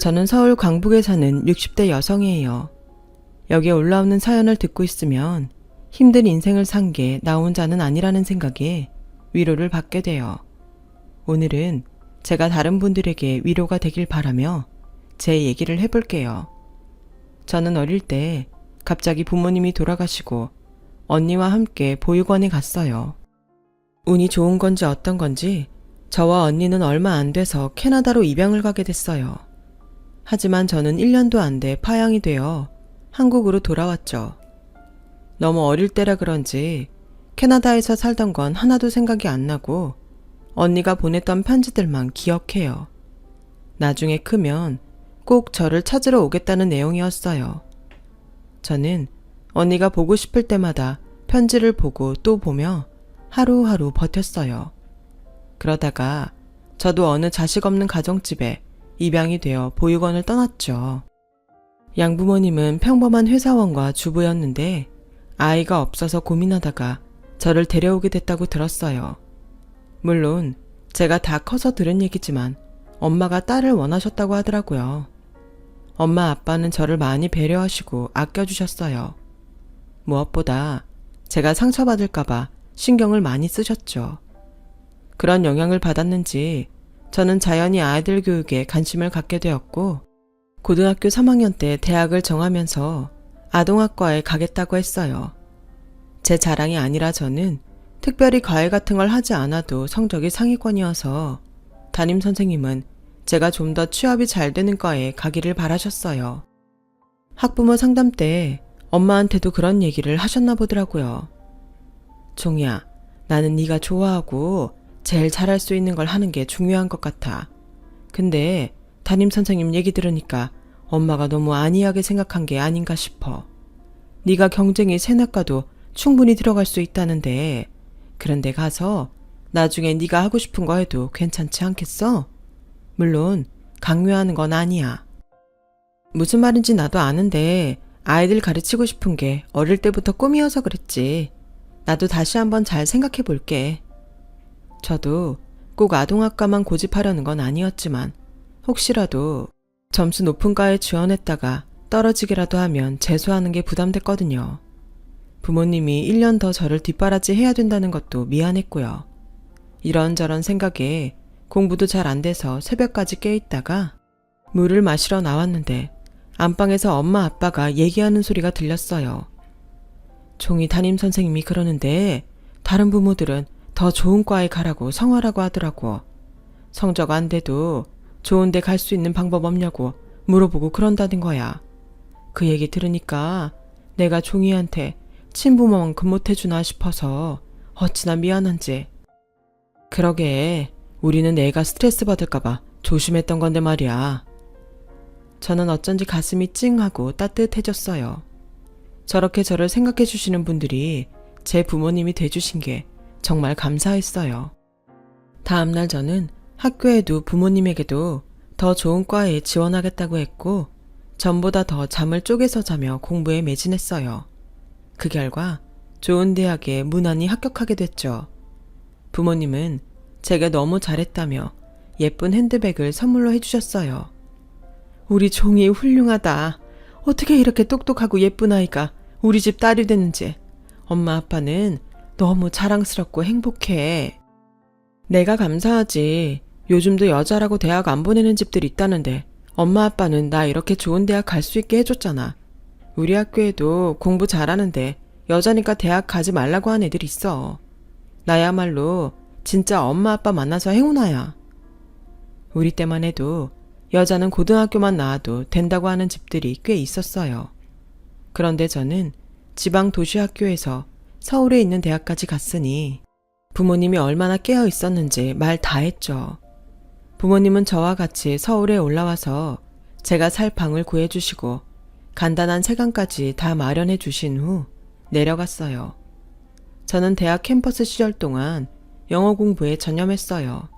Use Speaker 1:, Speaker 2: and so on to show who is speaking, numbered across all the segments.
Speaker 1: 저는 서울 광북에 사는 60대 여성이에요. 여기에 올라오는 사연을 듣고 있으면 힘든 인생을 산 게 나 혼자는 아니라는 생각에 위로를 받게 돼요. 오늘은 제가 다른 분들에게 위로가 되길 바라며 제 얘기를 해볼게요. 저는 어릴 때 갑자기 부모님이 돌아가시고 언니와 함께 보육원에 갔어요. 운이 좋은 건지 어떤 건지 저와 언니는 얼마 안 돼서 캐나다로 입양을 가게 됐어요. 하지만 저는 1년도 안 돼 파양이 되어 한국으로 돌아왔죠. 너무 어릴 때라 그런지 캐나다에서 살던 건 하나도 생각이 안 나고 언니가 보냈던 편지들만 기억해요. 나중에 크면 꼭 저를 찾으러 오겠다는 내용이었어요. 저는 언니가 보고 싶을 때마다 편지를 보고 또 보며 하루하루 버텼어요. 그러다가 저도 어느 자식 없는 가정집에 입양이 되어 보육원을 떠났죠. 양부모님은 평범한 회사원과 주부였는데 아이가 없어서 고민하다가 저를 데려오게 됐다고 들었어요. 물론 제가 다 커서 들은 얘기지만 엄마가 딸을 원하셨다고 하더라고요. 엄마 아빠는 저를 많이 배려하시고 아껴주셨어요. 무엇보다 제가 상처받을까봐 신경을 많이 쓰셨죠. 그런 영향을 받았는지 저는 자연히 아이들 교육에 관심을 갖게 되었고 고등학교 3학년 때 대학을 정하면서 아동학과에 가겠다고 했어요. 제 자랑이 아니라 저는 특별히 과외 같은 걸 하지 않아도 성적이 상위권이어서 담임 선생님은 제가 좀 더 취업이 잘 되는 과에 가기를 바라셨어요. 학부모 상담 때 엄마한테도 그런 얘기를 하셨나 보더라고요. 종이야, 나는 네가 좋아하고 제일 잘할 수 있는 걸 하는 게 중요한 것 같아. 근데 담임 선생님 얘기 들으니까 엄마가 너무 안이하게 생각한 게 아닌가 싶어. 네가 경쟁이 세나과도 충분히 들어갈 수 있다는데 그런데 가서 나중에 네가 하고 싶은 거 해도 괜찮지 않겠어? 물론 강요하는 건 아니야. 무슨 말인지 나도 아는데 아이들 가르치고 싶은 게 어릴 때부터 꿈이어서 그랬지. 나도 다시 한번 잘 생각해 볼게. 저도 꼭 아동학과만 고집하려는 건 아니었지만 혹시라도 점수 높은 과에 지원했다가 떨어지기라도 하면 재수하는 게 부담됐거든요. 부모님이 1년 더 저를 뒷바라지 해야 된다는 것도 미안했고요. 이런저런 생각에 공부도 잘 안 돼서 새벽까지 깨있다가 물을 마시러 나왔는데 안방에서 엄마 아빠가 얘기하는 소리가 들렸어요. 종이 담임 선생님이 그러는데 다른 부모들은 더 좋은 과에 가라고 성화라고 하더라고. 성적 안 돼도 좋은 데 갈 수 있는 방법 없냐고 물어보고 그런다는 거야. 그 얘기 들으니까 내가 종이한테 친부모만큼 못해주나 싶어서 어찌나 미안한지. 그러게 우리는 애가 스트레스 받을까봐 조심했던 건데 말이야. 저는 어쩐지 가슴이 찡하고 따뜻해졌어요. 저렇게 저를 생각해 주시는 분들이 제 부모님이 돼주신 게 정말 감사했어요. 다음날 저는 학교에도 부모님에게도 더 좋은 과에 지원하겠다고 했고 전보다 더 잠을 쪼개서 자며 공부에 매진했어요. 그 결과 좋은 대학에 무난히 합격하게 됐죠. 부모님은 제가 너무 잘했다며 예쁜 핸드백을 선물로 해주셨어요. 우리 종이 훌륭하다. 어떻게 이렇게 똑똑하고 예쁜 아이가 우리 집 딸이 됐는지. 엄마 아빠는 너무 자랑스럽고 행복해. 내가 감사하지. 요즘도 여자라고 대학 안 보내는 집들이 있다는데 엄마 아빠는 나 이렇게 좋은 대학 갈 수 있게 해줬잖아. 우리 학교에도 공부 잘하는데 여자니까 대학 가지 말라고 한 애들 있어. 나야말로 진짜 엄마 아빠 만나서 행운아야. 우리 때만 해도 여자는 고등학교만 나와도 된다고 하는 집들이 꽤 있었어요. 그런데 저는 지방 도시 학교에서 서울에 있는 대학까지 갔으니 부모님이 얼마나 깨어 있었는지 말 다 했죠. 부모님은 저와 같이 서울에 올라와서 제가 살 방을 구해주시고 간단한 세간까지 다 마련해 주신 후 내려갔어요. 저는 대학 캠퍼스 시절 동안 영어 공부에 전념했어요.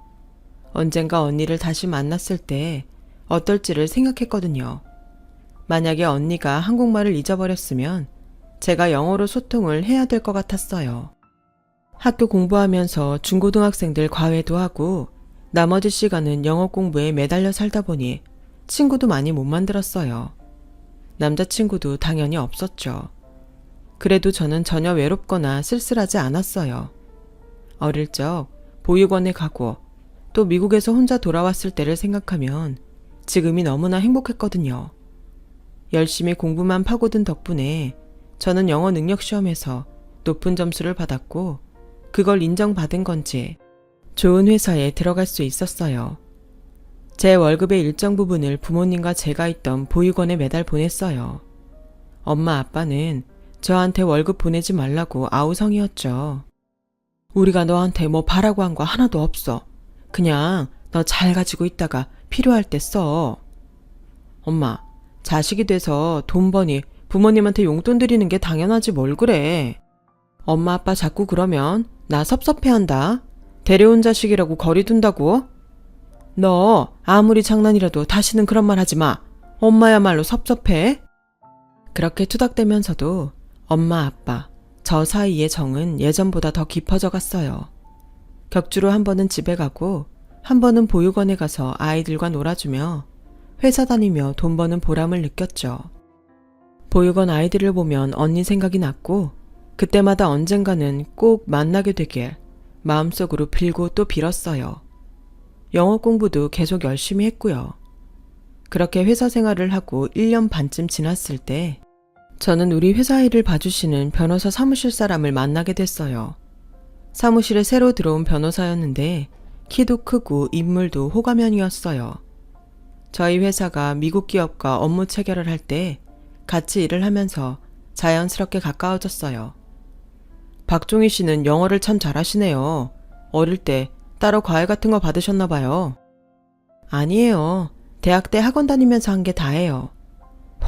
Speaker 1: 언젠가 언니를 다시 만났을 때 어떨지를 생각했거든요. 만약에 언니가 한국말을 잊어버렸으면 제가 영어로 소통을 해야 될 것 같았어요. 학교 공부하면서 중고등학생들 과외도 하고 나머지 시간은 영어 공부에 매달려 살다 보니 친구도 많이 못 만들었어요. 남자친구도 당연히 없었죠. 그래도 저는 전혀 외롭거나 쓸쓸하지 않았어요. 어릴 적 보육원에 가고 또 미국에서 혼자 돌아왔을 때를 생각하면 지금이 너무나 행복했거든요. 열심히 공부만 파고든 덕분에 저는 영어 능력 시험에서 높은 점수를 받았고 그걸 인정받은 건지 좋은 회사에 들어갈 수 있었어요. 제 월급의 일정 부분을 부모님과 제가 있던 보육원에 매달 보냈어요. 엄마 아빠는 저한테 월급 보내지 말라고 아우성이었죠. 우리가 너한테 뭐 바라고 한 거 하나도 없어. 그냥 너 잘 가지고 있다가 필요할 때 써. 엄마, 자식이 돼서 돈 버니 부모님한테 용돈 드리는 게 당연하지 뭘 그래. 엄마 아빠 자꾸 그러면 나 섭섭해한다. 데려온 자식이라고 거리 둔다고? 너 아무리 장난이라도 다시는 그런 말 하지 마. 엄마야말로 섭섭해. 그렇게 투닥대면서도 엄마 아빠 저 사이의 정은 예전보다 더 깊어져 갔어요. 격주로 한 번은 집에 가고 한 번은 보육원에 가서 아이들과 놀아주며 회사 다니며 돈 버는 보람을 느꼈죠. 보육원 아이들을 보면 언니 생각이 났고 그때마다 언젠가는 꼭 만나게 되길 마음속으로 빌고 또 빌었어요. 영어 공부도 계속 열심히 했고요. 그렇게 회사 생활을 하고 1년 반쯤 지났을 때 저는 우리 회사 일을 봐주시는 변호사 사무실 사람을 만나게 됐어요. 사무실에 새로 들어온 변호사였는데 키도 크고 인물도 호감형이었어요. 저희 회사가 미국 기업과 업무 체결을 할 때 같이 일을 하면서 자연스럽게 가까워졌어요. 박종희 씨는 영어를 참 잘하시네요. 어릴 때 따로 과외 같은 거 받으셨나 봐요. 아니에요. 대학 때 학원 다니면서 한 게 다예요.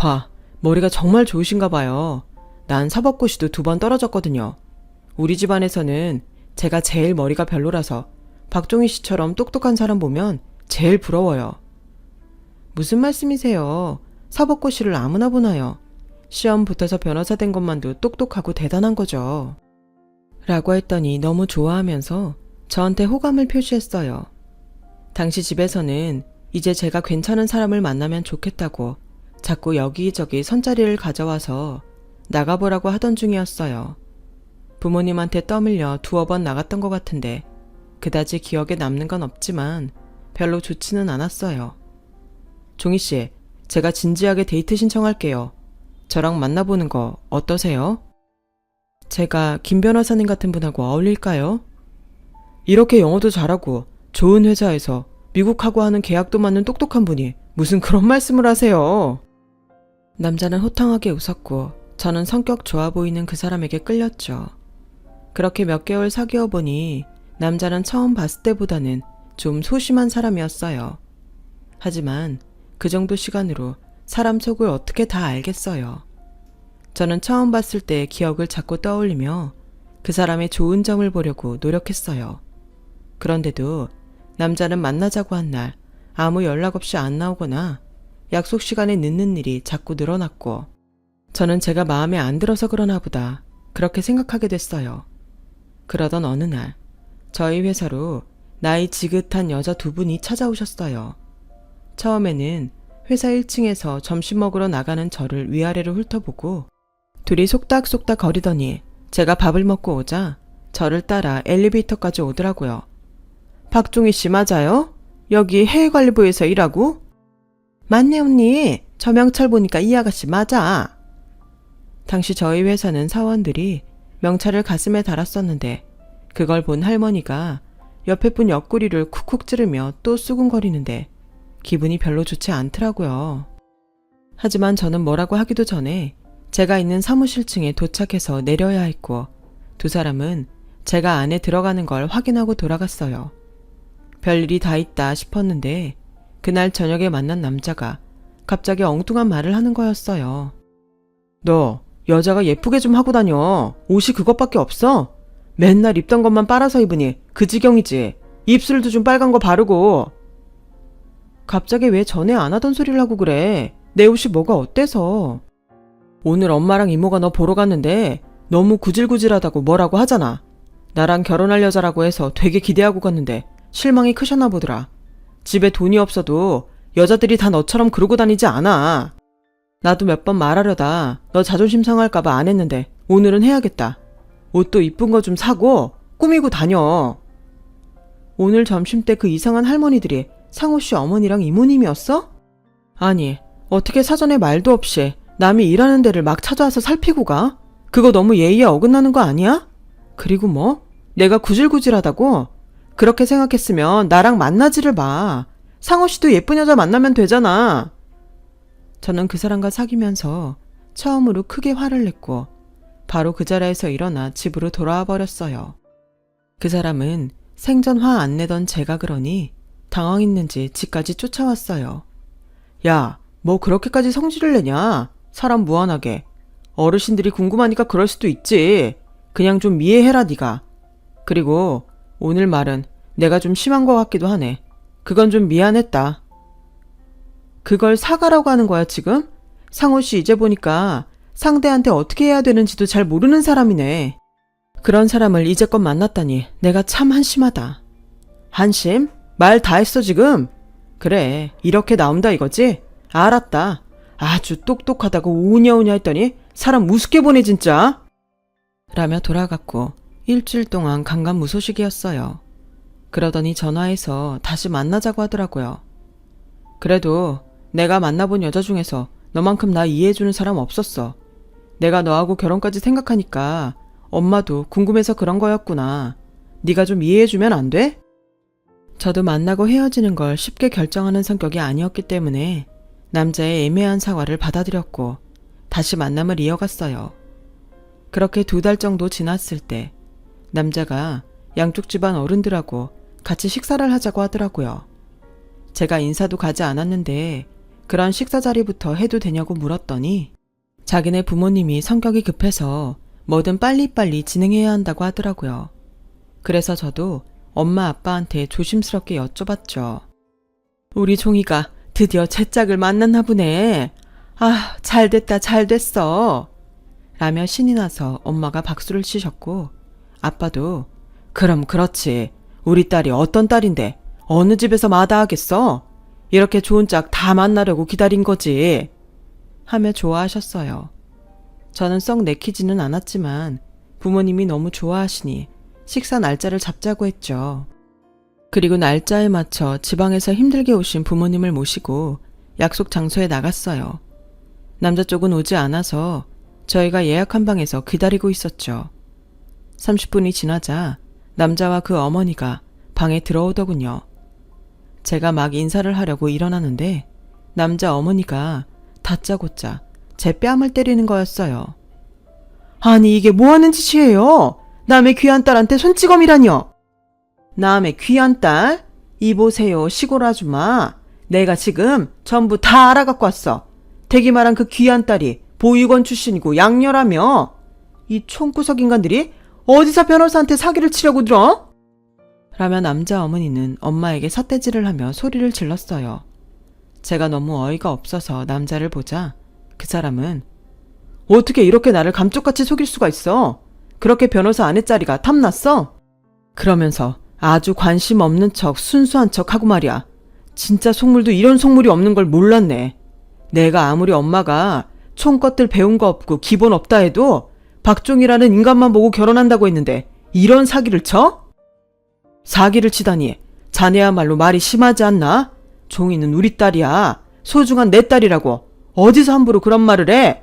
Speaker 1: 와, 머리가 정말 좋으신가 봐요. 난 사법고시도 2번 떨어졌거든요. 우리 집안에서는 제가 제일 머리가 별로라서 박종희 씨처럼 똑똑한 사람 보면 제일 부러워요. 무슨 말씀이세요? 사법고시를 아무나 보나요? 시험 붙어서 변호사 된 것만도 똑똑하고 대단한 거죠. 라고 했더니 너무 좋아하면서 저한테 호감을 표시했어요. 당시 집에서는 이제 제가 괜찮은 사람을 만나면 좋겠다고 자꾸 여기저기 선자리를 가져와서 나가보라고 하던 중이었어요. 부모님한테 떠밀려 2번 나갔던 것 같은데 그다지 기억에 남는 건 없지만 별로 좋지는 않았어요. 종희씨, 제가 진지하게 데이트 신청할게요. 저랑 만나보는 거 어떠세요? 제가 김 변호사님 같은 분하고 어울릴까요? 이렇게 영어도 잘하고 좋은 회사에서 미국하고 하는 계약도 맞는 똑똑한 분이 무슨 그런 말씀을 하세요? 남자는 호탕하게 웃었고 저는 성격 좋아 보이는 그 사람에게 끌렸죠. 그렇게 몇 개월 사귀어 보니 남자는 처음 봤을 때보다는 좀 소심한 사람이었어요. 하지만 그 정도 시간으로 사람 속을 어떻게 다 알겠어요. 저는 처음 봤을 때의 기억을 자꾸 떠올리며 그 사람의 좋은 점을 보려고 노력했어요. 그런데도 남자는 만나자고 한 날 아무 연락 없이 안 나오거나 약속 시간에 늦는 일이 자꾸 늘어났고 저는 제가 마음에 안 들어서 그러나 보다 그렇게 생각하게 됐어요. 그러던 어느 날 저희 회사로 나이 지긋한 여자 2분이 찾아오셨어요. 처음에는 회사 1층에서 점심 먹으러 나가는 저를 위아래로 훑어보고 둘이 속닥속닥 거리더니 제가 밥을 먹고 오자 저를 따라 엘리베이터까지 오더라고요. 박종희 씨 맞아요? 여기 해외관리부에서 일하고? 맞네 언니. 저 명찰 보니까 이 아가씨 맞아. 당시 저희 회사는 사원들이 명찰을 가슴에 달았었는데 그걸 본 할머니가 옆에 분 옆구리를 쿡쿡 찌르며 또 수근거리는데 기분이 별로 좋지 않더라고요. 하지만 저는 뭐라고 하기도 전에 제가 있는 사무실층에 도착해서 내려야 했고 두 사람은 제가 안에 들어가는 걸 확인하고 돌아갔어요. 별일이 다 있다 싶었는데 그날 저녁에 만난 남자가 갑자기 엉뚱한 말을 하는 거였어요. 너 여자가 예쁘게 좀 하고 다녀. 옷이 그것밖에 없어? 맨날 입던 것만 빨아서 입으니 그 지경이지. 입술도 좀 빨간 거 바르고. 갑자기 왜 전에 안 하던 소리를 하고 그래? 내 옷이 뭐가 어때서? 오늘 엄마랑 이모가 너 보러 갔는데 너무 구질구질하다고 뭐라고 하잖아. 나랑 결혼할 여자라고 해서 되게 기대하고 갔는데 실망이 크셨나 보더라. 집에 돈이 없어도 여자들이 다 너처럼 그러고 다니지 않아. 나도 몇 번 말하려다 너 자존심 상할까봐 안 했는데 오늘은 해야겠다. 옷도 이쁜 거 좀 사고 꾸미고 다녀. 오늘 점심때 그 이상한 할머니들이 상호씨 어머니랑 이모님이었어? 아니, 어떻게 사전에 말도 없이 남이 일하는 데를 막 찾아와서 살피고 가? 그거 너무 예의에 어긋나는 거 아니야? 그리고 뭐? 내가 구질구질하다고? 그렇게 생각했으면 나랑 만나지를 마. 상호씨도 예쁜 여자 만나면 되잖아. 저는 그 사람과 사귀면서 처음으로 크게 화를 냈고 바로 그 자리에서 일어나 집으로 돌아와 버렸어요. 그 사람은 생전 화 안 내던 제가 그러니 당황했는지 집까지 쫓아왔어요. 야, 뭐 그렇게까지 성질을 내냐? 사람 무한하게. 어르신들이 궁금하니까 그럴 수도 있지. 그냥 좀 이해해라 네가. 그리고 오늘 말은 내가 좀 심한 것 같기도 하네. 그건 좀 미안했다. 그걸 사과라고 하는 거야 지금? 상호씨 이제 보니까 상대한테 어떻게 해야 되는지도 잘 모르는 사람이네. 그런 사람을 이제껏 만났다니 내가 참 한심하다. 한심? 말 다 했어 지금? 그래, 이렇게 나온다 이거지? 알았다. 아주 똑똑하다고 우냐우냐 했더니 사람 우습게 보내 진짜. 라며 돌아갔고 일주일 동안 강간무소식이었어요. 그러더니 전화해서 다시 만나자고 하더라고요. 그래도 내가 만나본 여자 중에서 너만큼 나 이해해주는 사람 없었어. 내가 너하고 결혼까지 생각하니까 엄마도 궁금해서 그런 거였구나. 네가 좀 이해해주면 안 돼? 저도 만나고 헤어지는 걸 쉽게 결정하는 성격이 아니었기 때문에 남자의 애매한 사과를 받아들였고 다시 만남을 이어갔어요. 그렇게 2달 정도 지났을 때 남자가 양쪽 집안 어른들하고 같이 식사를 하자고 하더라고요. 제가 인사도 가지 않았는데 그런 식사 자리부터 해도 되냐고 물었더니 자기네 부모님이 성격이 급해서 뭐든 빨리빨리 진행해야 한다고 하더라고요. 그래서 저도 엄마 아빠한테 조심스럽게 여쭤봤죠. 우리 종이가 드디어 제 짝을 만났나 보네. 아, 잘됐다 잘됐어. 라며 신이 나서 엄마가 박수를 치셨고 아빠도 그럼 그렇지. 우리 딸이 어떤 딸인데 어느 집에서 마다하겠어? 이렇게 좋은 짝 다 만나려고 기다린 거지. 하며 좋아하셨어요. 저는 썩 내키지는 않았지만 부모님이 너무 좋아하시니 식사 날짜를 잡자고 했죠. 그리고 날짜에 맞춰 지방에서 힘들게 오신 부모님을 모시고 약속 장소에 나갔어요. 남자 쪽은 오지 않아서 저희가 예약한 방에서 기다리고 있었죠. 30분이 지나자 남자와 그 어머니가 방에 들어오더군요. 제가 막 인사를 하려고 일어나는데 남자 어머니가 다짜고짜 제 뺨을 때리는 거였어요. 아니 이게 뭐하는 짓이에요? 남의 귀한 딸한테 손찌검이라뇨. 남의 귀한 딸? 이보세요 시골 아줌마. 내가 지금 전부 다 알아갖고 왔어. 댁이 말한 그 귀한 딸이 보육원 출신이고 양녀라며. 이 총구석 인간들이 어디서 변호사한테 사기를 치려고 들어? 라며 남자 어머니는 엄마에게 삿대질을 하며 소리를 질렀어요. 제가 너무 어이가 없어서 남자를 보자 그 사람은 어떻게 이렇게 나를 감쪽같이 속일 수가 있어? 그렇게 변호사 아내짜리가 탐났어? 그러면서 아주 관심 없는 척 순수한 척 하고 말이야. 진짜 속물도 이런 속물이 없는 걸 몰랐네. 내가 아무리 엄마가 총것들 배운 거 없고 기본 없다 해도 박종이라는 인간만 보고 결혼한다고 했는데 이런 사기를 쳐? 사기를 치다니 자네야말로 말이 심하지 않나? 종이는 우리 딸이야. 소중한 내 딸이라고. 어디서 함부로 그런 말을 해?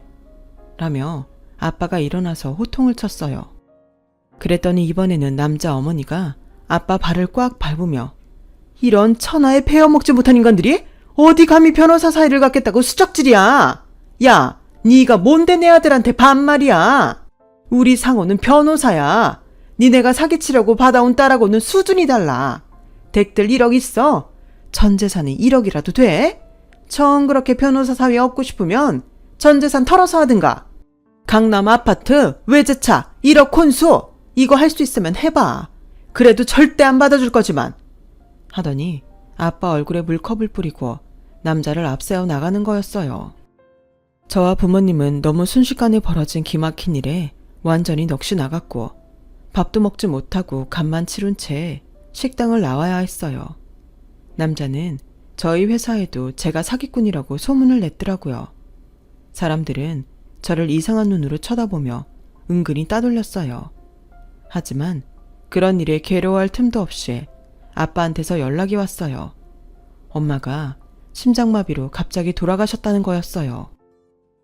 Speaker 1: 라며 아빠가 일어나서 호통을 쳤어요. 그랬더니 이번에는 남자 어머니가 아빠 발을 꽉 밟으며 이런 천하에 베어먹지 못한 인간들이 어디 감히 변호사 사이를 갖겠다고 수작질이야. 야, 네가 뭔데 내 아들한테 반말이야. 우리 상호는 변호사야. 니네가 사기치려고 받아온 딸하고는 수준이 달라. 댁들 1억 있어. 전 재산이 1억이라도 돼? 정 그렇게 변호사 사위 얻고 싶으면 전 재산 털어서 하든가. 강남 아파트 외제차 1억 혼수 이거 할 수 있으면 해봐. 그래도 절대 안 받아줄 거지만. 하더니 아빠 얼굴에 물컵을 뿌리고 남자를 앞세워 나가는 거였어요. 저와 부모님은 너무 순식간에 벌어진 기막힌 일에 완전히 넋이 나갔고 밥도 먹지 못하고 간만 치룬 채 식당을 나와야 했어요. 남자는 저희 회사에도 제가 사기꾼이라고 소문을 냈더라고요. 사람들은 저를 이상한 눈으로 쳐다보며 은근히 따돌렸어요. 하지만 그런 일에 괴로워할 틈도 없이 아빠한테서 연락이 왔어요. 엄마가 심장마비로 갑자기 돌아가셨다는 거였어요.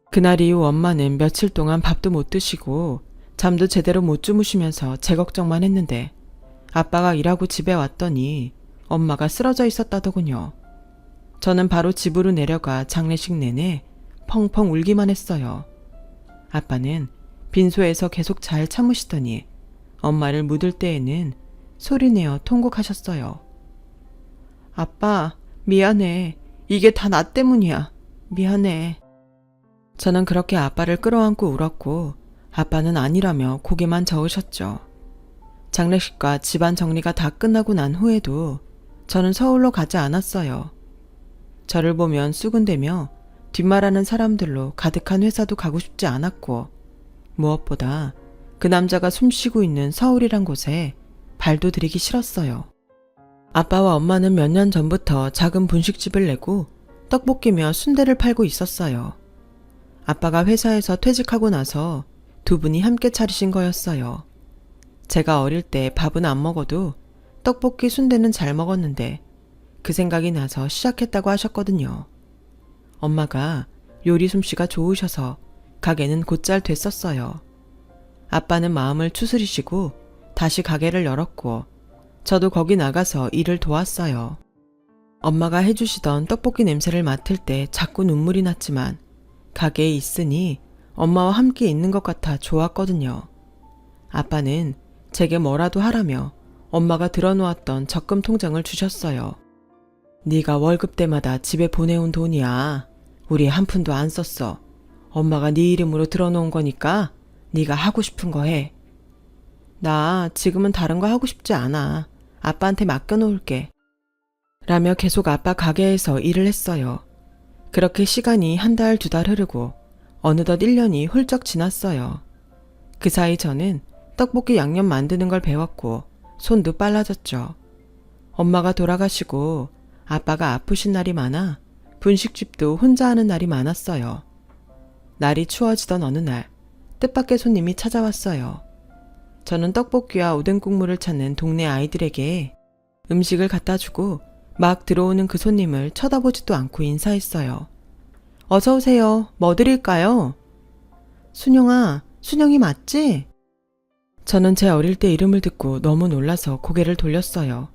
Speaker 1: 그날 이후 엄마는 며칠 동안 밥도 못 드시고 잠도 제대로 못 주무시면서 제 걱정만 했는데 아빠가 일하고 집에 왔더니 엄마가 쓰러져 있었다더군요. 저는 바로 집으로 내려가 장례식 내내 펑펑 울기만 했어요. 아빠는 빈소에서 계속 잘 참으시더니 엄마를 묻을 때에는 소리내어 통곡하셨어요. 아빠, 미안해. 이게 다 나 때문이야. 미안해. 저는 그렇게 아빠를 끌어안고 울었고 아빠는 아니라며 고개만 저으셨죠. 장례식과 집안 정리가 다 끝나고 난 후에도 저는 서울로 가지 않았어요. 저를 보면 쑥은대며 뒷말하는 사람들로 가득한 회사도 가고 싶지 않았고 무엇보다 그 남자가 숨쉬고 있는 서울이란 곳에 발도 들이기 싫었어요. 아빠와 엄마는 몇 년 전부터 작은 분식집을 내고 떡볶이며 순대를 팔고 있었어요. 아빠가 회사에서 퇴직하고 나서 두 분이 함께 차리신 거였어요. 제가 어릴 때 밥은 안 먹어도 떡볶이 순대는 잘 먹었는데 그 생각이 나서 시작했다고 하셨거든요. 엄마가 요리 솜씨가 좋으셔서 가게는 곧잘 됐었어요. 아빠는 마음을 추스리시고 다시 가게를 열었고 저도 거기 나가서 일을 도왔어요. 엄마가 해주시던 떡볶이 냄새를 맡을 때 자꾸 눈물이 났지만 가게에 있으니 엄마와 함께 있는 것 같아 좋았거든요. 아빠는 제게 뭐라도 하라며 엄마가 들어놓았던 적금 통장을 주셨어요. 네가 월급 때마다 집에 보내온 돈이야. 우리 한 푼도 안 썼어. 엄마가 네 이름으로 들어놓은 거니까 네가 하고 싶은 거 해. 나 지금은 다른 거 하고 싶지 않아. 아빠한테 맡겨놓을게. 라며 계속 아빠 가게에서 일을 했어요. 그렇게 시간이 한 달, 두 달 흐르고 어느덧 1년이 훌쩍 지났어요. 그 사이 저는 떡볶이 양념 만드는 걸 배웠고 손도 빨라졌죠. 엄마가 돌아가시고 아빠가 아프신 날이 많아 분식집도 혼자 하는 날이 많았어요. 날이 추워지던 어느 날 뜻밖의 손님이 찾아왔어요. 저는 떡볶이와 오뎅 국물을 찾는 동네 아이들에게 음식을 갖다 주고 막 들어오는 그 손님을 쳐다보지도 않고 인사했어요. 어서 오세요. 뭐 드릴까요? 순영아, 순영이 맞지? 저는 제 어릴 때 이름을 듣고 너무 놀라서 고개를 돌렸어요.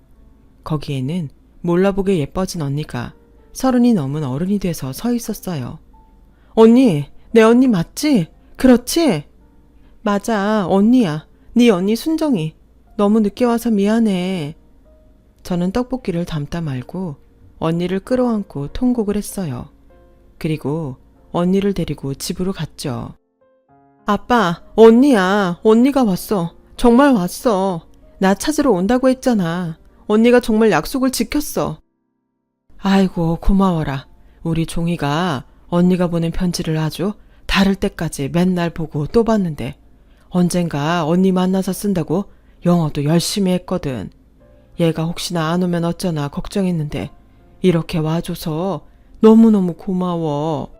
Speaker 1: 거기에는 몰라보게 예뻐진 언니가 30이 넘은 어른이 돼서 서 있었어요. 언니, 내 언니 맞지? 그렇지? 맞아, 언니야. 네 언니 순정이. 너무 늦게 와서 미안해. 저는 떡볶이를 담다 말고 언니를 끌어안고 통곡을 했어요. 그리고 언니를 데리고 집으로 갔죠. 아빠, 언니야. 언니가 왔어. 정말 왔어. 나 찾으러 온다고 했잖아. 언니가 정말 약속을 지켰어. 아이고, 고마워라. 우리 종이가 언니가 보낸 편지를 아주 다를 때까지 맨날 보고 또 봤는데 언젠가 언니 만나서 쓴다고 영어도 열심히 했거든. 얘가 혹시나 안 오면 어쩌나 걱정했는데 이렇게 와줘서 너무너무 고마워.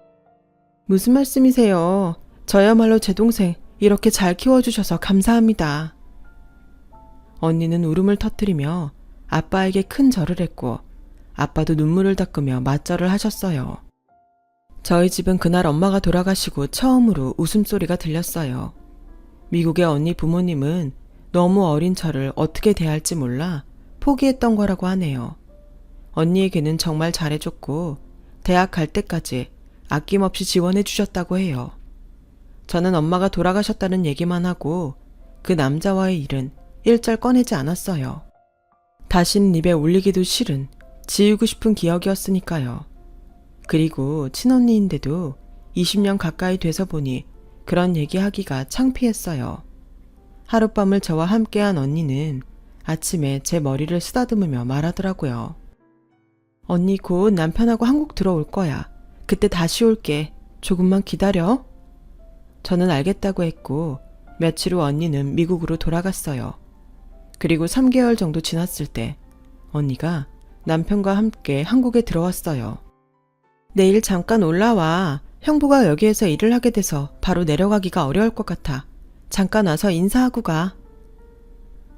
Speaker 1: 무슨 말씀이세요? 저야말로 제 동생 이렇게 잘 키워주셔서 감사합니다. 언니는 울음을 터뜨리며 아빠에게 큰 절을 했고 아빠도 눈물을 닦으며 맞절을 하셨어요. 저희 집은 그날 엄마가 돌아가시고 처음으로 웃음소리가 들렸어요. 미국의 언니 부모님은 너무 어린 저를 어떻게 대할지 몰라 포기했던 거라고 하네요. 언니에게는 정말 잘해줬고 대학 갈 때까지 아낌없이 지원해 주셨다고 해요. 저는 엄마가 돌아가셨다는 얘기만 하고 그 남자와의 일은 일절 꺼내지 않았어요. 다시는 입에 올리기도 싫은 지우고 싶은 기억이었으니까요. 그리고 친언니인데도 20년 가까이 돼서 보니 그런 얘기하기가 창피했어요. 하룻밤을 저와 함께한 언니는 아침에 제 머리를 쓰다듬으며 말하더라고요. 언니 곧 남편하고 한국 들어올 거야. 그때 다시 올게. 조금만 기다려. 저는 알겠다고 했고 며칠 후 언니는 미국으로 돌아갔어요. 그리고 3개월 정도 지났을 때 언니가 남편과 함께 한국에 들어왔어요. 내일 잠깐 올라와. 형부가 여기에서 일을 하게 돼서 바로 내려가기가 어려울 것 같아. 잠깐 와서 인사하고 가.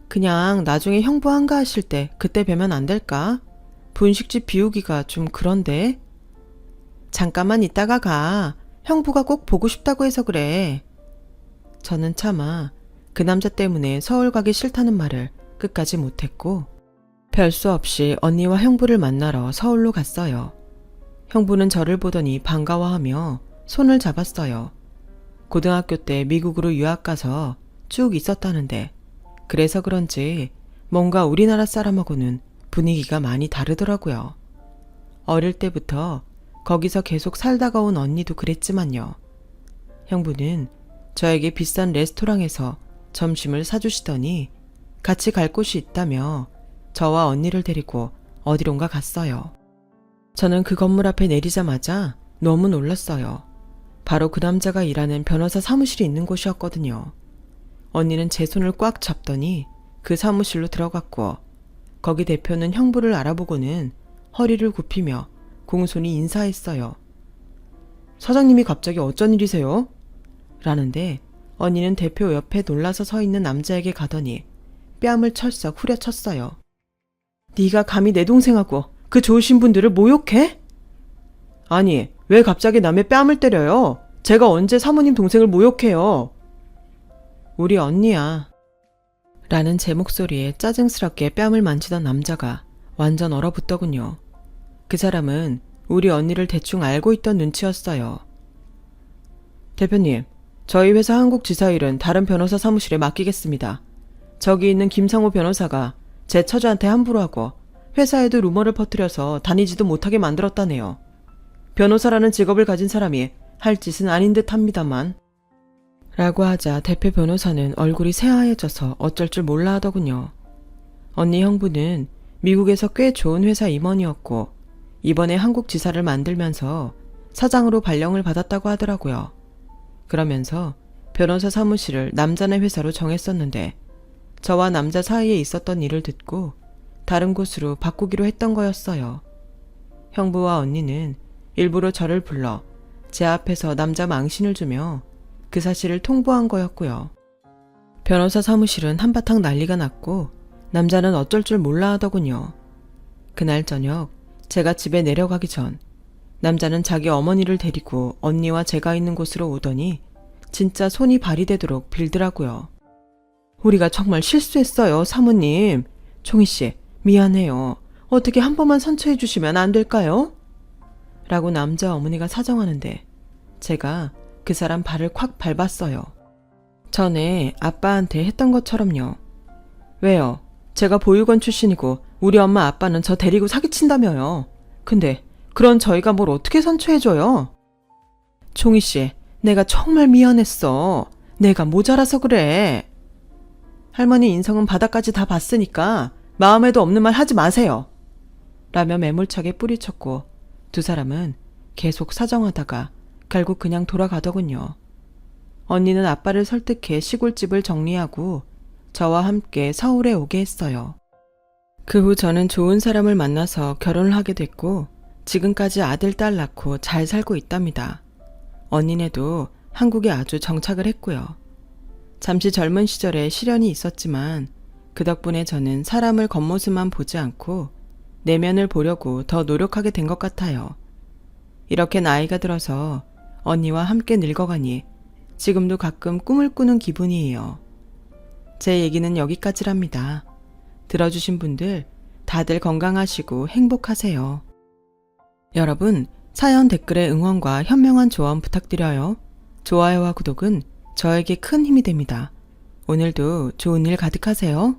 Speaker 1: 그냥 나중에 형부 한가하실 때 그때 뵈면 안 될까? 분식집 비우기가 좀 그런데. 잠깐만 있다가 가. 형부가 꼭 보고 싶다고 해서 그래. 저는 차마 그 남자 때문에 서울 가기 싫다는 말을 끝까지 못했고 별 수 없이 언니와 형부를 만나러 서울로 갔어요. 형부는 저를 보더니 반가워하며 손을 잡았어요. 고등학교 때 미국으로 유학 가서 쭉 있었다는데 그래서 그런지 뭔가 우리나라 사람하고는 분위기가 많이 다르더라고요. 어릴 때부터 거기서 계속 살다가 온 언니도 그랬지만요. 형부는 저에게 비싼 레스토랑에서 점심을 사주시더니 같이 갈 곳이 있다며 저와 언니를 데리고 어디론가 갔어요. 저는 그 건물 앞에 내리자마자 너무 놀랐어요. 바로 그 남자가 일하는 변호사 사무실이 있는 곳이었거든요. 언니는 제 손을 꽉 잡더니 그 사무실로 들어갔고 거기 대표는 형부를 알아보고는 허리를 굽히며 공손히 인사했어요. 사장님이 갑자기 어쩐 일이세요? 라는데 언니는 대표 옆에 놀라서 서 있는 남자에게 가더니 뺨을 철썩 후려쳤어요. 네가 감히 내 동생하고 그 좋으신 분들을 모욕해? 아니, 왜 갑자기 남의 뺨을 때려요? 제가 언제 사모님 동생을 모욕해요? 우리 언니야. 라는 제 목소리에 짜증스럽게 뺨을 만지던 남자가 완전 얼어붙더군요. 그 사람은 우리 언니를 대충 알고 있던 눈치였어요. 대표님, 저희 회사 한국지사 일은 다른 변호사 사무실에 맡기겠습니다. 저기 있는 김상호 변호사가 제 처자한테 함부로 하고 회사에도 루머를 퍼뜨려서 다니지도 못하게 만들었다네요. 변호사라는 직업을 가진 사람이 할 짓은 아닌 듯 합니다만. 라고 하자 대표 변호사는 얼굴이 새하얘져서 어쩔 줄 몰라 하더군요. 언니 형부는 미국에서 꽤 좋은 회사 임원이었고 이번에 한국 지사를 만들면서 사장으로 발령을 받았다고 하더라고요. 그러면서 변호사 사무실을 남자네 회사로 정했었는데 저와 남자 사이에 있었던 일을 듣고 다른 곳으로 바꾸기로 했던 거였어요. 형부와 언니는 일부러 저를 불러 제 앞에서 남자 망신을 주며 그 사실을 통보한 거였고요. 변호사 사무실은 한바탕 난리가 났고 남자는 어쩔 줄 몰라 하더군요. 그날 저녁 제가 집에 내려가기 전 남자는 자기 어머니를 데리고 언니와 제가 있는 곳으로 오더니 진짜 손이 발이 되도록 빌더라고요. 우리가 정말 실수했어요, 사모님. 종희씨, 미안해요. 어떻게 한 번만 선처해 주시면 안 될까요? 라고 남자 어머니가 사정하는데 제가 그 사람 발을 콱 밟았어요. 전에 아빠한테 했던 것처럼요. 왜요? 제가 보육원 출신이고 우리 엄마 아빠는 저 데리고 사기친다며요. 근데 그런 저희가 뭘 어떻게 선처해줘요? 종희씨, 내가 정말 미안했어. 내가 모자라서 그래. 할머니 인성은 바닥까지 다 봤으니까 마음에도 없는 말 하지 마세요. 라며 매몰차게 뿌리쳤고 두 사람은 계속 사정하다가 결국 그냥 돌아가더군요. 언니는 아빠를 설득해 시골집을 정리하고 저와 함께 서울에 오게 했어요. 그 후 저는 좋은 사람을 만나서 결혼을 하게 됐고 지금까지 아들, 딸 낳고 잘 살고 있답니다. 언니네도 한국에 아주 정착을 했고요. 잠시 젊은 시절에 시련이 있었지만 그 덕분에 저는 사람을 겉모습만 보지 않고 내면을 보려고 더 노력하게 된 것 같아요. 이렇게 나이가 들어서 언니와 함께 늙어가니 지금도 가끔 꿈을 꾸는 기분이에요. 제 얘기는 여기까지랍니다. 들어주신 분들 다들 건강하시고 행복하세요. 여러분, 사연 댓글에 응원과 현명한 조언 부탁드려요. 좋아요와 구독은 저에게 큰 힘이 됩니다. 오늘도 좋은 일 가득하세요.